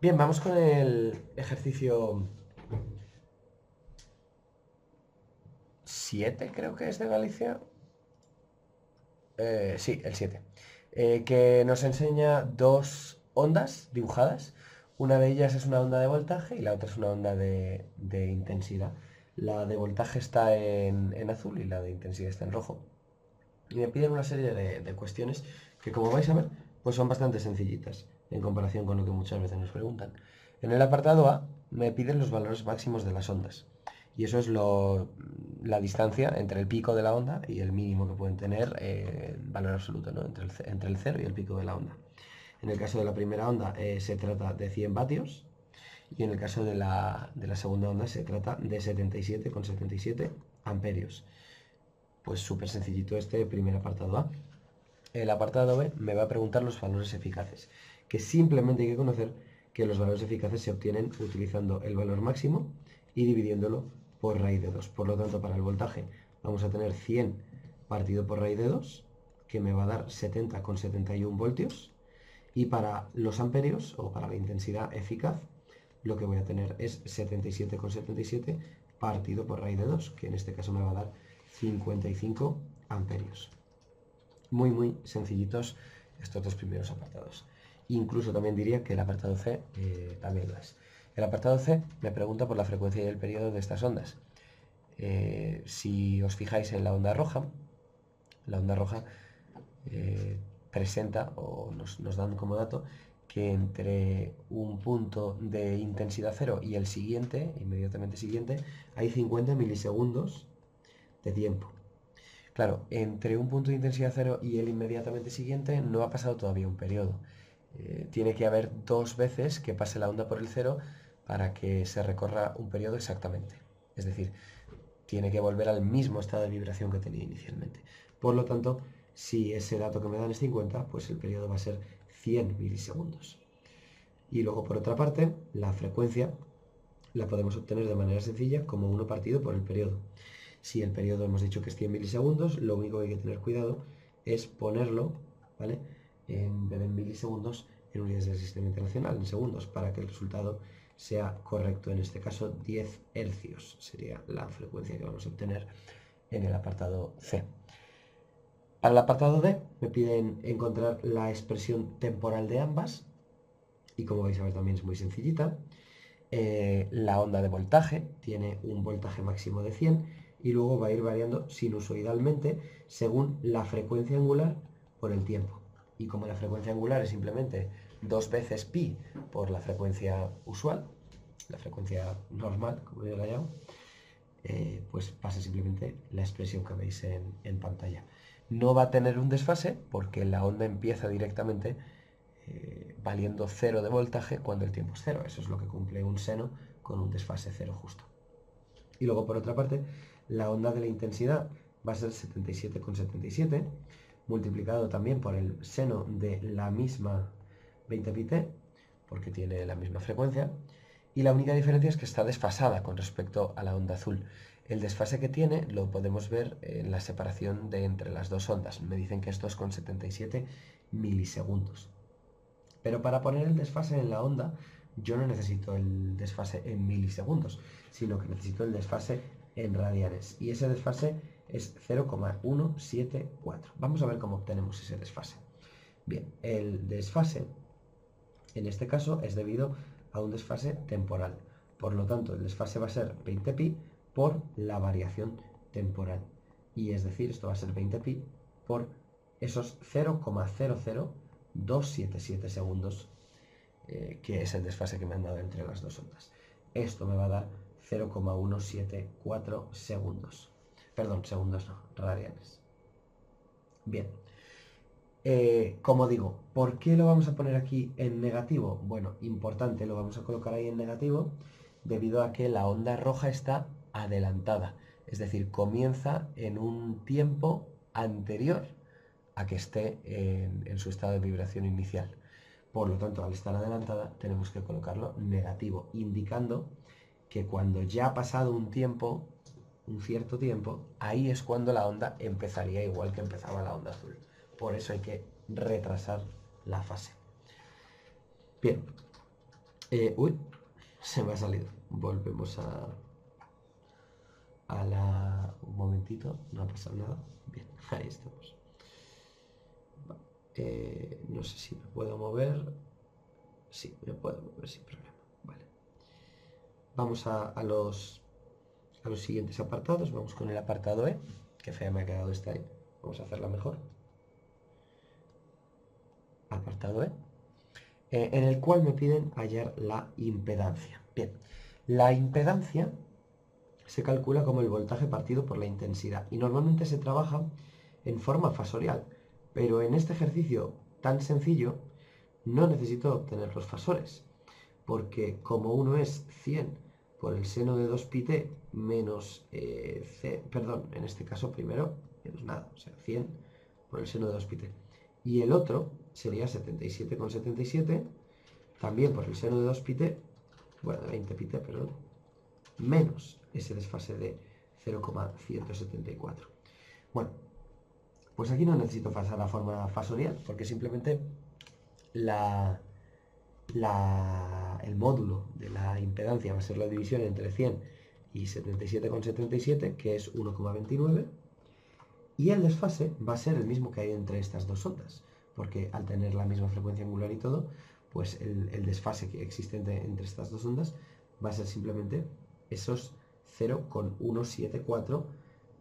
Bien, vamos con el ejercicio 7, creo que es de Galicia. Sí, el 7. Que nos enseña dos ondas dibujadas. Una de ellas es una onda de voltaje y la otra es una onda de intensidad. La de voltaje está en azul y la de intensidad está en rojo. Y me piden una serie de cuestiones que, como vais a ver, pues son bastante sencillitas en comparación con lo que muchas veces nos preguntan. En el apartado A me piden los valores máximos de las ondas. Y eso es la distancia entre el pico de la onda y el mínimo que pueden tener valor absoluto, ¿no? Entre el 0 y el pico de la onda. En el caso de la primera onda se trata de 100 vatios y en el caso de la segunda onda se trata de 77,77 amperios. Pues súper sencillito este primer apartado A. El apartado B me va a preguntar los valores eficaces, que simplemente hay que conocer que los valores eficaces se obtienen utilizando el valor máximo y dividiéndolo por raíz de 2. Por lo tanto, para el voltaje vamos a tener 100 partido por raíz de 2, que me va a dar 70,71 voltios. Y para los amperios, o para la intensidad eficaz, lo que voy a tener es 77,77 partido por raíz de 2, que en este caso me va a dar 55 amperios. Muy, muy sencillitos estos dos primeros apartados. Incluso también diría que el apartado C también lo es. El apartado C me pregunta por la frecuencia y el periodo de estas ondas. Si os fijáis en la onda roja presenta o nos dan como dato que entre un punto de intensidad cero y el siguiente, inmediatamente siguiente, hay 50 milisegundos de tiempo. Claro, entre un punto de intensidad cero y el inmediatamente siguiente no ha pasado todavía un periodo. Tiene que haber dos veces que pase la onda por el cero para que se recorra un periodo exactamente. Es decir, tiene que volver al mismo estado de vibración que tenía inicialmente. Por lo tanto, si ese dato que me dan es 50, pues el periodo va a ser 100 milisegundos. Y luego, por otra parte, la frecuencia la podemos obtener de manera sencilla como 1 partido por el periodo. Si el periodo hemos dicho que es 100 milisegundos, lo único que hay que tener cuidado es ponerlo, ¿vale? En vez de en milisegundos, en unidades del sistema internacional, en segundos, para que el resultado sea correcto. En este caso, 10 hercios sería la frecuencia que vamos a obtener en el apartado C. Para el apartado D me piden encontrar la expresión temporal de ambas, y como vais a ver también es muy sencillita. La onda de voltaje tiene un voltaje máximo de 100 y luego va a ir variando sinusoidalmente según la frecuencia angular por el tiempo. Y como la frecuencia angular es simplemente 2 veces pi por la frecuencia usual, la frecuencia normal, como yo la llamo, pues pasa simplemente la expresión que veis en pantalla. No va a tener un desfase porque la onda empieza directamente valiendo 0 de voltaje cuando el tiempo es 0. Eso es lo que cumple un seno con un desfase 0 justo. Y luego, por otra parte, la onda de la intensidad va a ser 77,77 multiplicado también por el seno de la misma 20 pi t, porque tiene la misma frecuencia, y la única diferencia es que está desfasada con respecto a la onda azul. El desfase que tiene lo podemos ver en la separación de entre las dos ondas. Me dicen que es 2,77 milisegundos. Pero para poner el desfase en la onda, yo no necesito el desfase en milisegundos, sino que necesito el desfase en radianes. Y ese desfase es 0,174. Vamos a ver cómo obtenemos ese desfase. Bien, el desfase, en este caso, es debido a un desfase temporal. Por lo tanto, el desfase va a ser 20 pi por la variación temporal. Y es decir, esto va a ser 20 pi por esos 0,00277 segundos, que es el desfase que me han dado entre las dos ondas. Esto me va a dar 0,174 segundos. Perdón, segundos no, radianes. Bien. Como digo, ¿por qué lo vamos a poner aquí en negativo? Bueno, importante, lo vamos a colocar ahí en negativo debido a que la onda roja está adelantada. Es decir, comienza en un tiempo anterior a que esté en su estado de vibración inicial. Por lo tanto, al estar adelantada, tenemos que colocarlo negativo, indicando que cuando ya ha pasado un tiempo, un cierto tiempo, ahí es cuando la onda empezaría igual que empezaba la onda azul. Por eso hay que retrasar la fase. Bien, Uy, se me ha salido. Volvemos a la... Un momentito, no ha pasado nada. Bien, ahí estamos. No sé si me puedo mover. Sí, me puedo mover sin problema. Vale. Vamos a los siguientes apartados. Vamos con el apartado E. Que fea me ha quedado esta ahí. Vamos a hacerla mejor. Apartado E. En el cual me piden hallar la impedancia. Bien, la impedancia se calcula como el voltaje partido por la intensidad y normalmente se trabaja en forma fasorial, pero en este ejercicio tan sencillo no necesito obtener los fasores, porque como uno es 100 por el seno de 2πt menos en este caso primero, menos nada, o sea, 100 por el seno de 2πt. Y el otro sería 77,77, también por el seno de 2πt, bueno, de 20πt, perdón, menos ese desfase de 0,174. Bueno, pues aquí no necesito pasar a forma fasorial, porque simplemente el módulo de la impedancia va a ser la división entre 100 y 77,77, que es 1,29, y el desfase va a ser el mismo que hay entre estas dos ondas, porque al tener la misma frecuencia angular y todo, pues el desfase que existe entre estas dos ondas va a ser simplemente esos 0,174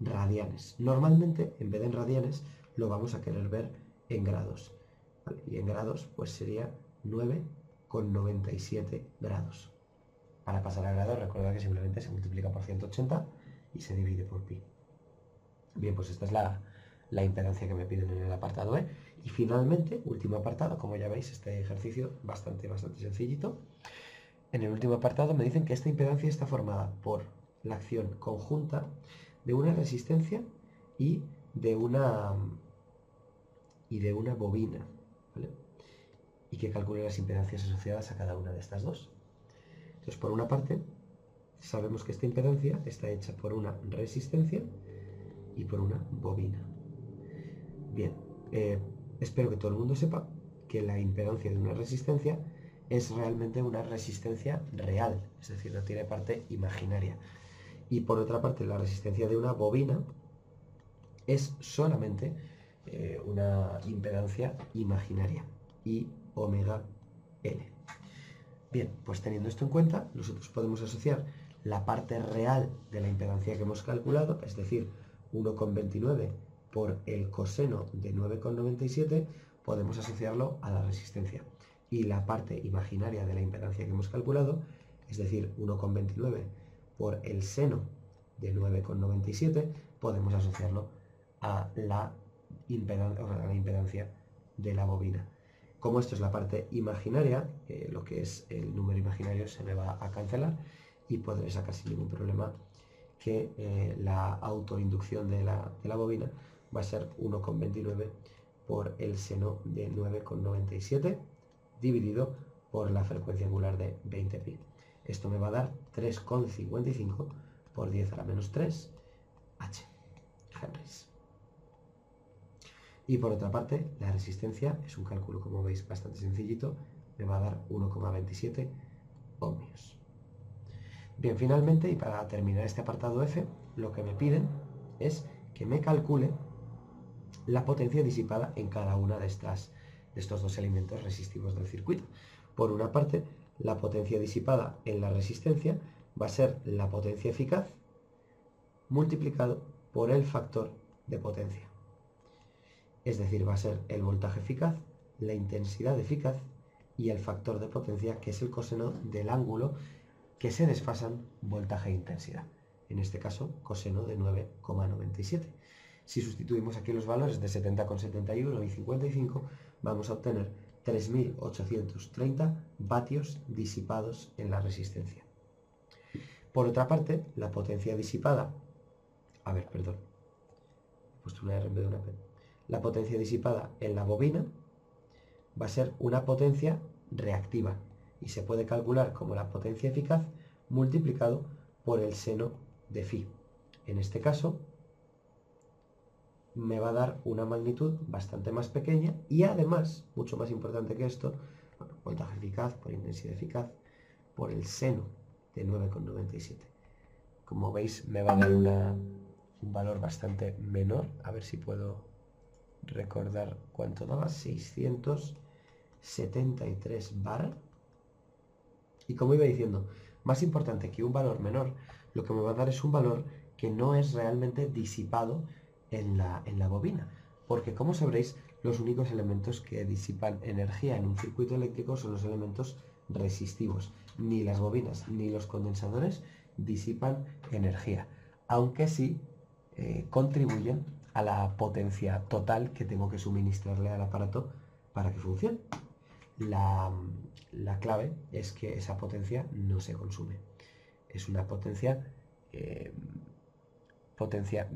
radianes. Normalmente, en vez de en radianes, lo vamos a querer ver en grados, ¿vale? Y en grados, pues sería 9,97 grados. Para pasar a grados, recuerda que simplemente se multiplica por 180 y se divide por pi. Bien, pues esta es la impedancia que me piden en el apartado E. Y finalmente, último apartado, como ya veis, este ejercicio bastante sencillito. En el último apartado me dicen que esta impedancia está formada por la acción conjunta de una resistencia y de una bobina, ¿vale? Y que calcule las impedancias asociadas a cada una de estas dos. Entonces, por una parte, sabemos que esta impedancia está hecha por una resistencia y por una bobina. Bien, espero que todo el mundo sepa que la impedancia de una resistencia es realmente una resistencia real, es decir, no tiene parte imaginaria. Y por otra parte, la resistencia de una bobina es solamente una impedancia imaginaria, I omega L. Bien, pues teniendo esto en cuenta, nosotros podemos asociar la parte real de la impedancia que hemos calculado, es decir, 1,29 por el coseno de 9,97, podemos asociarlo a la resistencia. Y la parte imaginaria de la impedancia que hemos calculado, es decir, 1,29 por el seno de 9,97, podemos asociarlo a la impedancia de la bobina. Como esto es la parte imaginaria, lo que es el número imaginario se me va a cancelar y podré sacar sin ningún problema que la autoinducción de la bobina va a ser 1,29 por el seno de 9,97 dividido por la frecuencia angular de 20pi. Esto me va a dar 3,55 por 10 a la menos 3 H, Henrys. Y por otra parte, la resistencia es un cálculo, como veis, bastante sencillito, me va a dar 1,27 ohmios. Bien, finalmente, y para terminar este apartado F, lo que me piden es que me calcule la potencia disipada en cada una de estos dos elementos resistivos del circuito. Por una parte, la potencia disipada en la resistencia va a ser la potencia eficaz multiplicado por el factor de potencia. Es decir, va a ser el voltaje eficaz, la intensidad eficaz y el factor de potencia, que es el coseno del ángulo que se desfasan voltaje e intensidad. En este caso, coseno de 9,97. Si sustituimos aquí los valores de 70,71 y 55, vamos a obtener 3.830 vatios disipados en la resistencia. Por otra parte, la potencia disipada... he puesto una R en vez de una P. La potencia disipada en la bobina va a ser una potencia reactiva y se puede calcular como la potencia eficaz multiplicado por el seno de phi. En este caso me va a dar una magnitud bastante más pequeña y además, mucho más importante que esto, voltaje eficaz por intensidad eficaz, por el seno de 9,97. Como veis, me va a dar un valor bastante menor. A ver si puedo recordar cuánto daba. 673 bar. Y como iba diciendo, más importante que un valor menor, lo que me va a dar es un valor que no es realmente disipado en la bobina. Porque como sabréis, los únicos elementos que disipan energía en un circuito eléctrico son los elementos resistivos. Ni las bobinas ni los condensadores disipan energía, aunque sí contribuyen a la potencia total que tengo que suministrarle al aparato para que funcione. La clave es que esa potencia no se consume. Es una potencia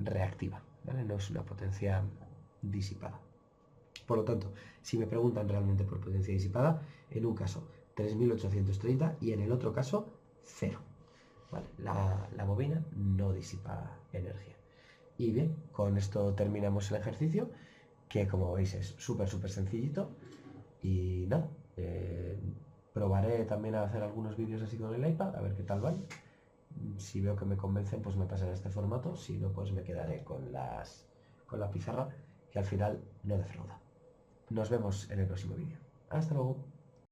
reactiva, ¿vale? No es una potencia disipada. Por lo tanto, si me preguntan realmente por potencia disipada, en un caso 3830 y en el otro caso 0. ¿Vale? La bobina no disipa energía. Y bien, con esto terminamos el ejercicio, que como veis es súper sencillito. Y nada, probaré también a hacer algunos vídeos así con el iPad, a ver qué tal van. Si veo que me convencen, pues me pasaré a este formato. Si no, pues me quedaré con la pizarra, que al final no defrauda. Nos vemos en el próximo vídeo. Hasta luego.